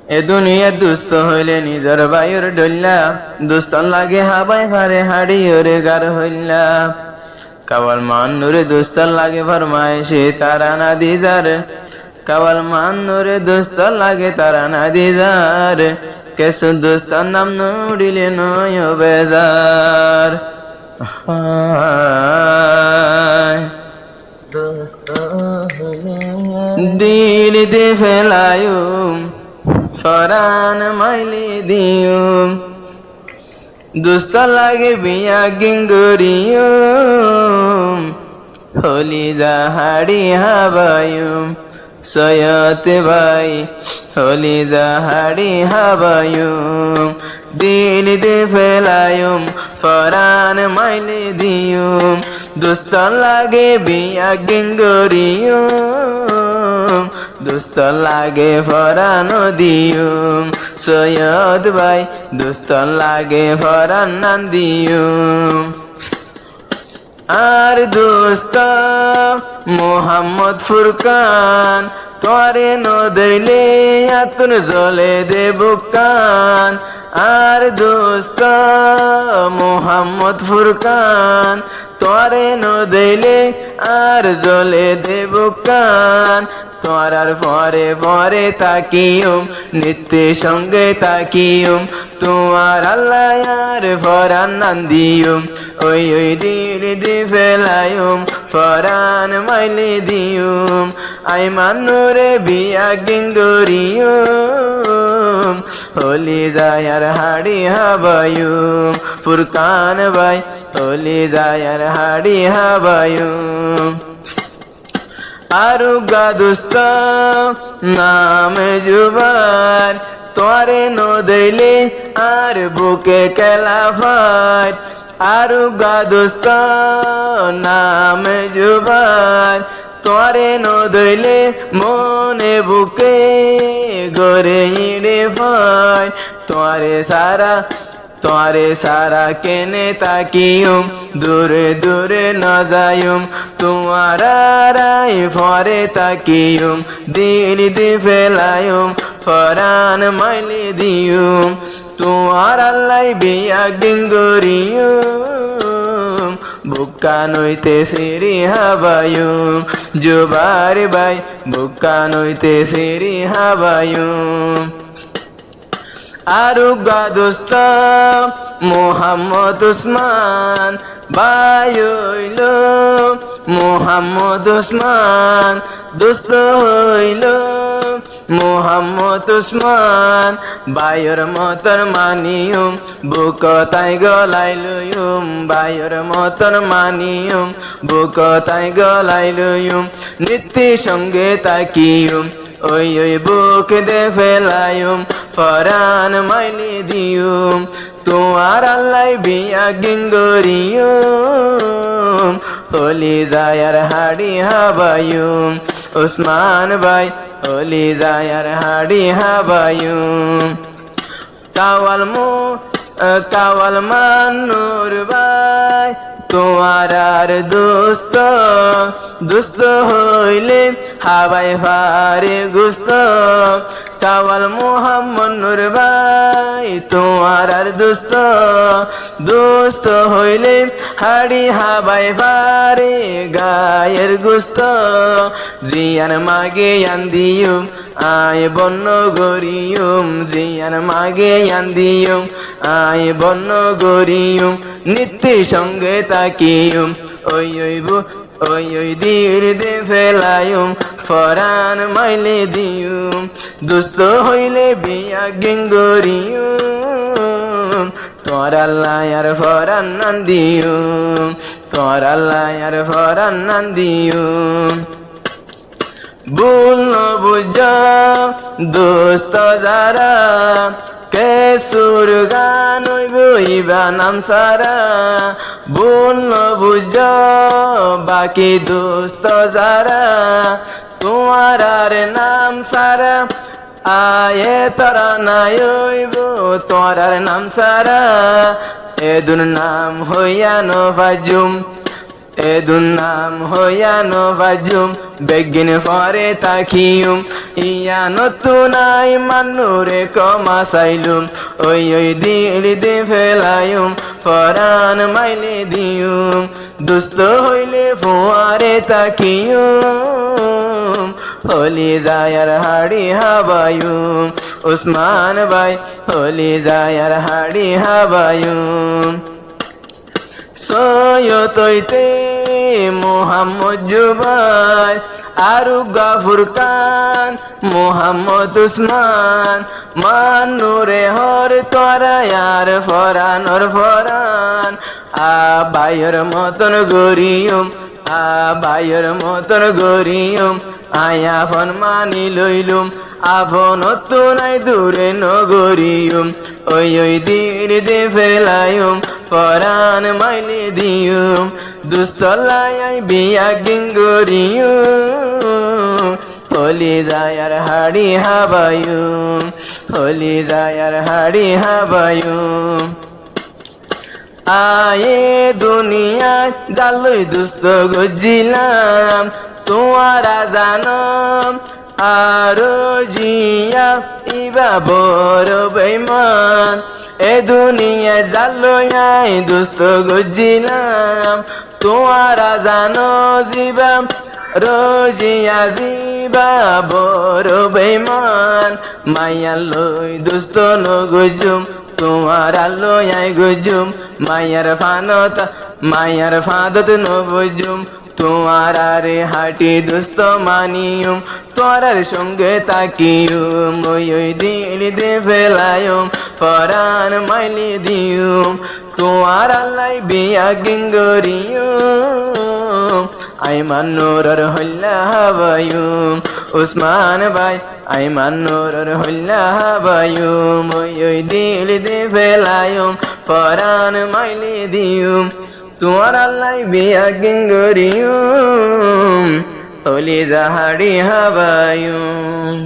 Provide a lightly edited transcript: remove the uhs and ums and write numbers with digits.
এ দুনিয়া দুস্থ হইলে নিজর বায়ুর ডল্লা, দুস্থ লাগে হাবাই ভারে হাড়ি ওরে গার হইলা। কাওয়াল মান নুরে দুস্থ লাগে ফরমাইশে তারা না দিজার, কাওয়াল মান নুরে দুস্থ লাগে তারা না দিজার, কেসু দুস্থ নাম নুড়িলে নয় বেজার। দিল দে ফেলায়ুম ফরান মাইলি দিউম, দুস্থ লাগে বিয়া গিঙ্গুরিয়ুম, হলি জাহাড়ি হাবায়ুম সৈয়দ ভাই, হলি জাহাড়ি হাবায়ুম। দিল দে ফেলায়ুম ফরান মাইলি দিউম, দুস্থ লাগে বিয়া গিঙ্গুরিয়ুম, দুস্থ লাগে ফরানো দিউম সৈয়দ ভাই, দুস্থ লাগে ফরান নান দিউম। আর দোস্ত মোহাম্মদ ফুরকান, তোরে নদইলে আতুন জলে দেবুকান। আর দোস্ত মোহাম্মদ ফুরকান, তোরে নদইলে আর জলে দেবুকান। তোরার পরে পরে তাকিয়ুম, নিত্য সঙ্গে তাকিয়ুম, তোমার আল্লাহ আর ফরান নান দিউম। ওই ওই দিল দি ফেলায়ুম ফরান মাইলে দিউম, আই মানুরে বিয়া গিঙ্গুরিয়ুম, হলি যায়ার হাড়ি হাবায়ুম। ফুরকান ভাই হলি যায়ার হাড়ি হাবায়ুম। আরুগা দুস্থ নাম জুবান, তোরে নদইলে আর বুকে কেলাফাট। আরুগা দুস্থ নাম জুবান, তোরে নদইলে মনে বুকে গরে ইড়ে ফাট। তোরে সারা কেনে তাকিয়ুম, দূরে দূরে ন যায়ুম, তোমার রাই ফরে তাকিয়ুম। দিল দি ফেলায়ুম ফরান মাইলি দিউম, তোমার আল্লাহ বিয়া গিঙ্গুরিয়ুম, বুকা নইতে সিরি হাবায়ুম। জুবার ভাই বুকা নইতে সিরি হাবায়ুম। আরুগা দোস্ত মোহাম্মদ উসমান, বায়ুইল মোহাম্মদ উসমান, দোস্ত হইল মোহাম্মদ উসমান। বায়ুর মতন মানিয়ুম, বুক তাই গলাইলুম, বায়ুর মতন মানিয়ুম, বুক তাই গলাইলুম, নিত্য সঙ্গে তাকিয়ুম, ওই ওই বুক দে ফেলায়ুম ফরান মাইলি দিউম। তোমার আল্লাহ বিয়া গিঙ্গুরিয়ুম, হলি যায়ার হাড়ি হাবায়ুম। উসমান ভাই হলি যায়ার হাড়ি হাবায়ুম। কাওয়াল মানুর ভাই তোমার আর দোস্ত, দুস্থ হইলে হাবাই ফারে গুস্ত। কাওয়াল মোহাম্মদ নূর ভাই তোমার আর দোস্ত, দোস্ত হইলে হাড়ি হাবাই ফারে গায়ের গুস্ত। জিয়ান মাগে আন্দিয়ুম আয় বন্য গরিয়ুম, জিয়ান মাগে আন্দিয়ুম আয় বন্য গরিয়ুম, নিত্য সঙ্গে তাকিয়ুম, ওই ওই দিল দে ফেলায়ুম ফরান মাইলে দিউম। দুস্থ হইলে বিয়া গিঙ্গুরিয়ুম, তোর আল্লাহ আর ফরান নান দিউম, তোর আল্লাহ আর ফরান নান দিউম। ভুল ন বুঝা দোস্ত যারা, কেসুর গান হইবা নাম সারা। ভুল ন বুঝা বাকি দোস্ত যারা, তোমার আর নাম সারা আয়ে তারা নাই হইব, তোমার আর নাম সারা এদুন নাম হইয়া নভাজুম। এদুন নাম হইয়ানো বাজুম বেগিন ফরে তাকিয়ুম ইয়া নতুনাই মানুরে কমা চাইলুম ওই দিল দি ফেলায়ুম ফরান মাইলে দিউম দুস্থ হইলে ফুয়ারে তাকিয়ুম হলি যায়ার হাড়ি হাবায়ুম উসমান ভাই হলি যায়ার হাড়ি হাবায়ুম সৈয়দইতে মোহাম্মদ জুবাই আরু গাফুর খান মোহাম্মদ উসমান মানুরে হর তোরায়ার ফরানর ফরান আবাইয়ের মতন গরিয়ম আবাইয়ের মতন গরিয়ম আয়া ফন মানি লইলুম আফন নাই দূরে নগরিয়ম ওই দিন দে ফেলায়ুম ফরান মাইলে দিয়ুম দুস্তলায় বিয়া গিঙ্গরিয়ুম হলি যায়ার হাড়ি হাবায়ুম হলি যায়ার হাড়ি হাবায়ুম আয়ে দুনিয়ায় জালই দুস্ত গজিলাম তোমারা জানম আরো জিয়া ইবা বড় বেমান এ দুনিয়া জালয়াই দুস্ত গজিলাম তোমারা জানো জিবা রোজিয়া জিবা বড় বেমান মাইয়া লই দুস্ত নগজুম তোমারা লয়াই গজুম মায়ার ফাদত নবজুম তোমারে হাঁটি দুস্ত মানিয়ুম তোরার সঙ্গে তাকিয়ুম ওই দিল দে ফেলায়ুম ফরান মাইলি দিয়ুম তোমার আল্লাহ বিয়া গিঙ্গরিয়ুম আইমান নূরর হল্লা হাবায়ুম উসমান ভাই আইমান নূরর হল্লা হাবায়ুম ওই দিল দে ফেলায়ুম ফরান মাইলি দিয়ুম তোমার আল্লাহ বিয়া গিঙ্গরিয়ুম হলি যাহাড়ি হাবায়ুম।